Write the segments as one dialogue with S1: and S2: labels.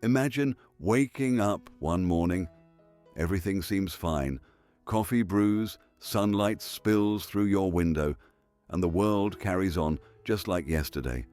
S1: Imagine waking up one morning. Everything seems fine. Coffee brews, sunlight spills through your window, and the world carries on just like yesterday.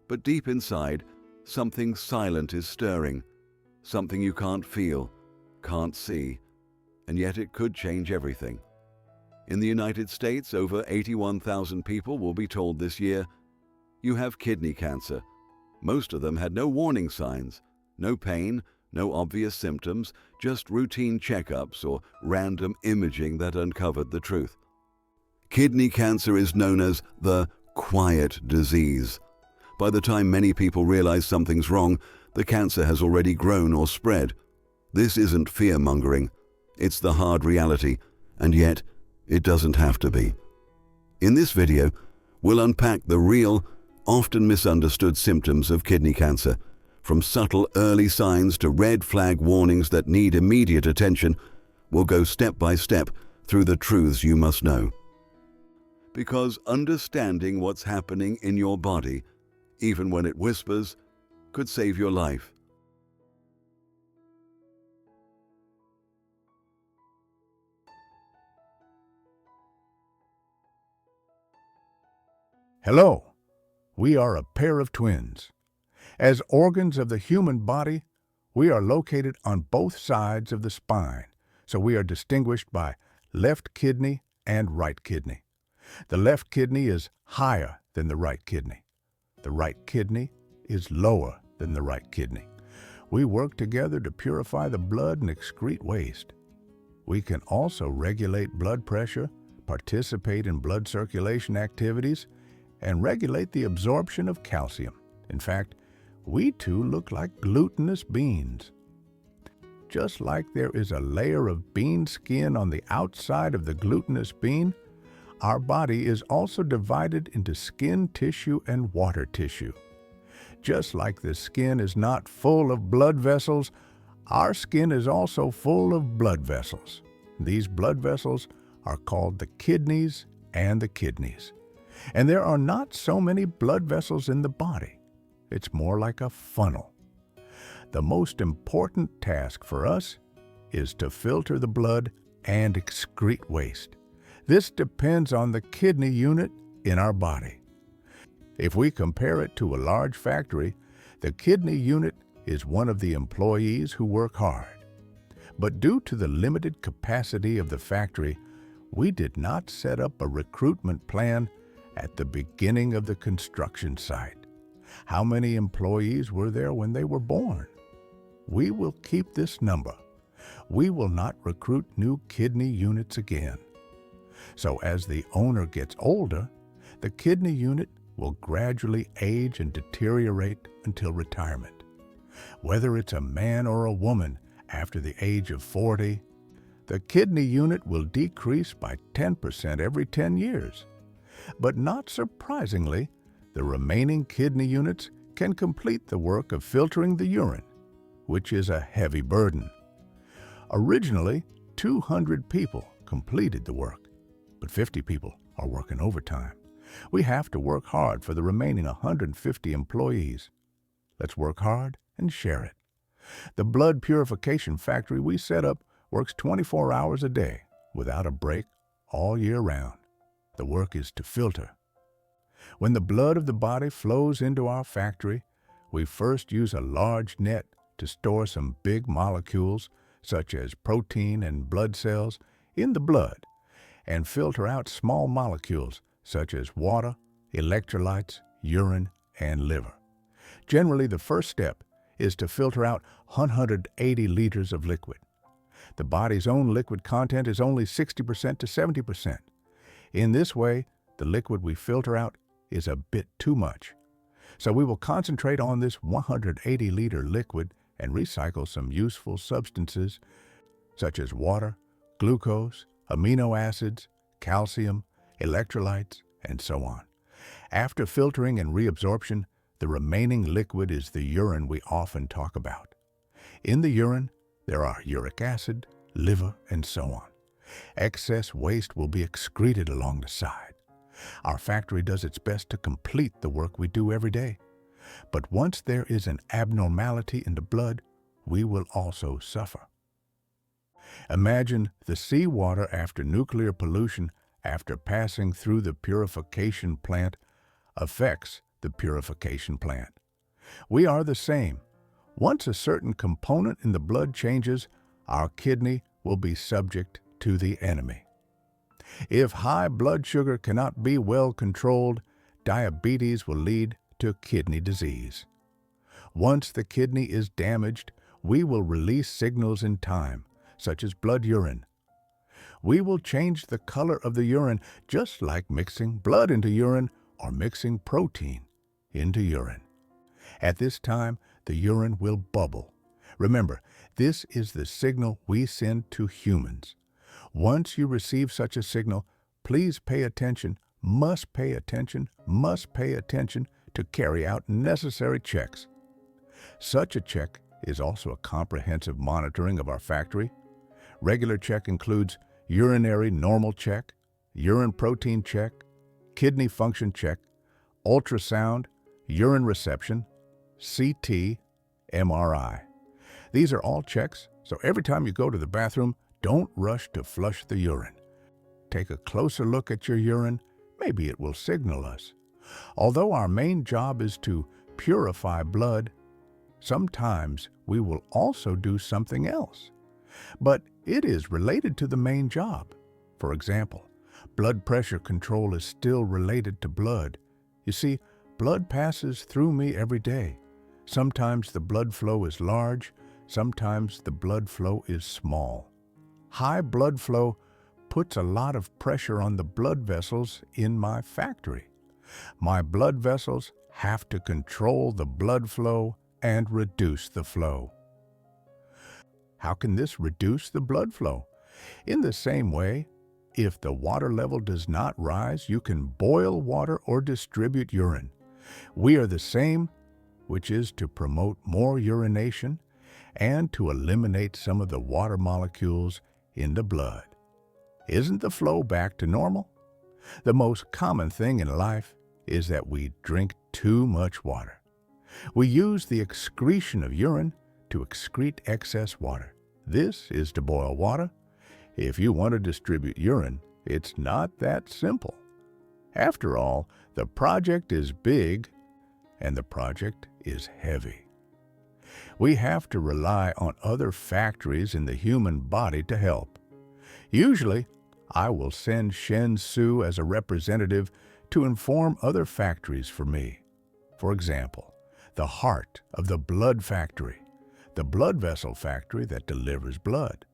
S1: But deep inside, something silent is stirring, something you can't feel, can't see, and yet it could change everything. In the United States, over 81,000 people will be told this year, "You have kidney cancer." Most of them had no warning signs, no pain, no obvious symptoms, just routine checkups or random imaging that uncovered the truth. Kidney cancer is known as the quiet disease. By the time many people realize something's wrong, the cancer has already grown or spread. This isn't fear-mongering. It's the hard reality, and yet it doesn't have to be. In this video, we'll unpack the real, often misunderstood symptoms of kidney cancer, from subtle early signs to red flag warnings that need immediate attention. We'll go step by step through the truths you must know. Because understanding what's happening in your body, even when it whispers, could save your life.
S2: Hello, we are a pair of twins. As organs of the human body, we are located on both sides of the spine, so we are distinguished by left kidney and right kidney. The left kidney is higher than the right kidney. The right kidney is lower than the right kidney. We work together to purify the blood and excrete waste. We can also regulate blood pressure, participate in blood circulation activities, and regulate the absorption of calcium. In fact, we two look like glutinous beans. Just like there is a layer of bean skin on the outside of the glutinous bean, our body is also divided into skin tissue and water tissue. Just like the skin is not full of blood vessels, our skin is also full of blood vessels. These blood vessels are called the kidneys and the kidneys. And there are not so many blood vessels in the body. It's more like a funnel. The most important task for us is to filter the blood and excrete waste. This depends on the kidney unit in our body. If we compare it to a large factory, the kidney unit is one of the employees who work hard. But due to the limited capacity of the factory, we did not set up a recruitment plan at the beginning of the construction site. How many employees were there when they were born? We will keep this number. We will not recruit new kidney units again. So as the owner gets older, the kidney unit will gradually age and deteriorate until retirement. Whether it's a man or a woman after the age of 40, the kidney unit will decrease by 10% every 10 years. But not surprisingly, the remaining kidney units can complete the work of filtering the urine, which is a heavy burden. Originally, 200 people completed the work, but 50 people are working overtime. We have to work hard for the remaining 150 employees. Let's work hard and share it. The blood purification factory we set up works 24 hours a day without a break all year round. The work is to filter. When the blood of the body flows into our factory, we first use a large net to store some big molecules, such as protein and blood cells, in the blood, and filter out small molecules, such as water, electrolytes, urine, and liver. Generally, the first step is to filter out 180 liters of liquid. The body's own liquid content is only 60% to 70%. In this way, the liquid we filter out is a bit too much. So we will concentrate on this 180-liter liquid and recycle some useful substances such as water, glucose, amino acids, calcium, electrolytes, and so on. After filtering and reabsorption, the remaining liquid is the urine we often talk about. In the urine, there are uric acid, liver, and so on. Excess waste will be excreted along the side. Our factory does its best to complete the work we do every day. But once there is an abnormality in the blood, we will also suffer. Imagine the seawater after nuclear pollution after passing through the purification plant affects the purification plant. We are the same. Once a certain component in the blood changes, our kidney will be subject to the enemy. If high blood sugar cannot be well controlled, diabetes will lead to kidney disease. Once the kidney is damaged, we will release signals in time, such as blood urine. We will change the color of the urine just like mixing blood into urine or mixing protein into urine. At this time, the urine will bubble. Remember, this is the signal we send to humans. Once you receive such a signal, please pay attention, must pay attention to carry out necessary checks. Such a check is also a comprehensive monitoring of our factory. Regular check includes urinary normal check, urine protein check, kidney function check, ultrasound, urine reception, CT, MRI. These are all checks, so every time you go to the bathroom, don't rush to flush the urine. Take a closer look at your urine. Maybe it will signal us. Although our main job is to purify blood, sometimes we will also do something else. But it is related to the main job. For example, blood pressure control is still related to blood. You see, blood passes through me every day. Sometimes the blood flow is large, sometimes the blood flow is small. High blood flow puts a lot of pressure on the blood vessels in my factory. My blood vessels have to control the blood flow and reduce the flow. How can this reduce the blood flow? In the same way, if the water level does not rise, you can boil water or distribute urine. We are the same, which is to promote more urination and to eliminate some of the water molecules in the blood. Isn't the flow back to normal? The most common thing in life is that we drink too much water. We use the excretion of urine to excrete excess water. This is to boil water. If you want to distribute urine, it's not that simple. After all, the project is big and the project is heavy. We have to rely on other factories in the human body to help. Usually, I will send Shen Su as a representative to inform other factories for me. For example, the heart of the blood factory, the blood vessel factory that delivers blood,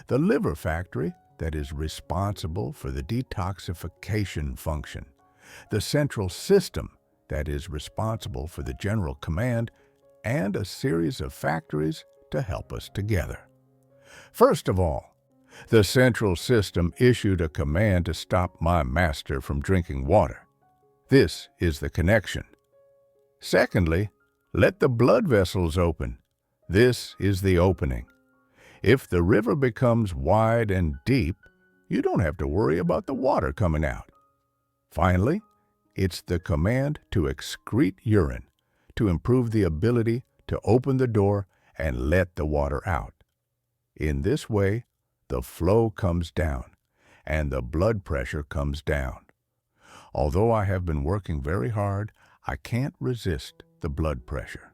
S2: the liver factory that is responsible for the detoxification function, the central system that is responsible for the general command, and a series of factories to help us together. First of all, the central system issued a command to stop my master from drinking water. This is the connection. Secondly, let the blood vessels open. This is the opening. If the river becomes wide and deep, you don't have to worry about the water coming out. Finally, it's the command to excrete urine, to improve the ability to open the door and let the water out. In this way, the flow comes down and the blood pressure comes down. Although I have been working very hard, I can't resist the blood pressure.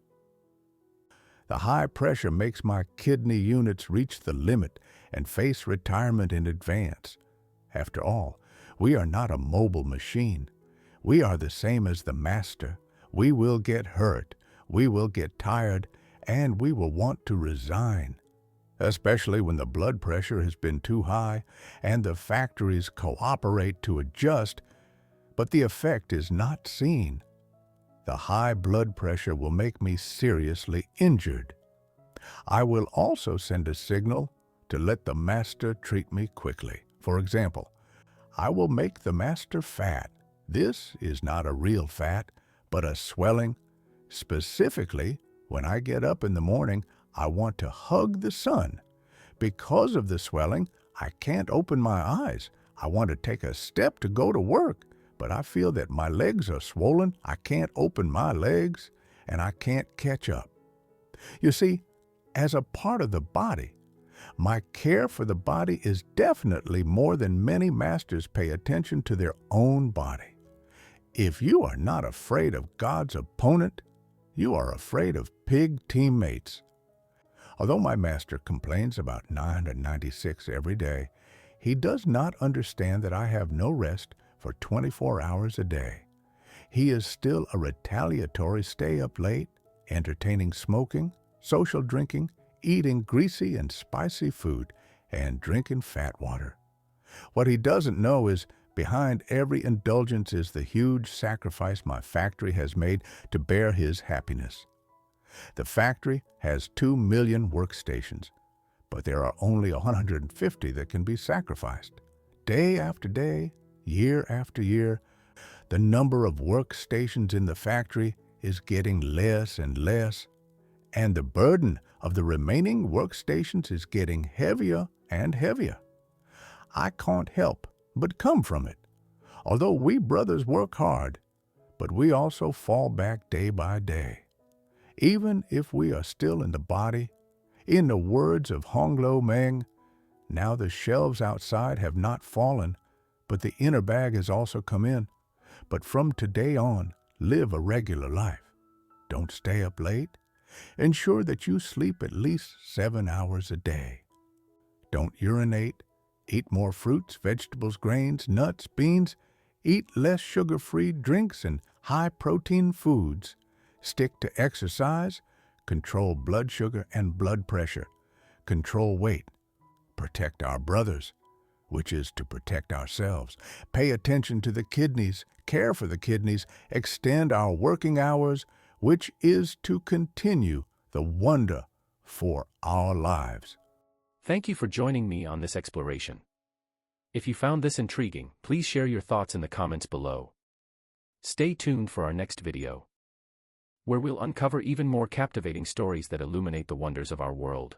S2: The high pressure makes my kidney units reach the limit and face retirement in advance. After all, we are not a mobile machine. We are the same as the master. We will get hurt, we will get tired, and we will want to resign. Especially when the blood pressure has been too high and the factories cooperate to adjust, but the effect is not seen. The high blood pressure will make me seriously injured. I will also send a signal to let the master treat me quickly. For example, I will make the master fat. This is not a real fat, but a swelling. Specifically, when I get up in the morning, I want to hug the sun. Because of the swelling, I can't open my eyes. I want to take a step to go to work, but I feel that my legs are swollen. I can't open my legs, and I can't catch up. You see, As a part of the body, my care for the body is definitely more than many masters pay attention to their own body. If you are not afraid of God's opponent, you are afraid of pig teammates. Although my master complains about 996 every day, he does not understand that I have no rest for 24 hours a day. He is still a retaliatory stay up late, entertaining smoking, social drinking, eating greasy and spicy food, and drinking fat water. What he doesn't know is behind every indulgence is the huge sacrifice my factory has made to bear his happiness. The factory has 2 million workstations, but there are only 150 that can be sacrificed. Day after day, year after year, the number of workstations in the factory is getting less and less, and the burden of the remaining workstations is getting heavier and heavier. I can't help but come from it. Although we brothers work hard, but we also fall back day by day. Even if we are still in the body, in the words of Hong Lo Meng, now the shelves outside have not fallen, but the inner bag has also come in. But from today on, live a regular life. Don't stay up late. Ensure that you sleep at least 7 hours a day. Don't urinate. Eat more fruits, vegetables, grains, nuts, beans. Eat less sugar-free drinks and high-protein foods. Stick to exercise. Control blood sugar and blood pressure. Control weight. Protect our brothers, which is to protect ourselves. Pay attention to the kidneys. Care for the kidneys. Extend our working hours, which is to continue the wonder for our lives.
S3: Thank you for joining me on this exploration. If you found this intriguing, please share your thoughts in the comments below. Stay tuned for our next video, where we'll uncover even more captivating stories that illuminate the wonders of our world.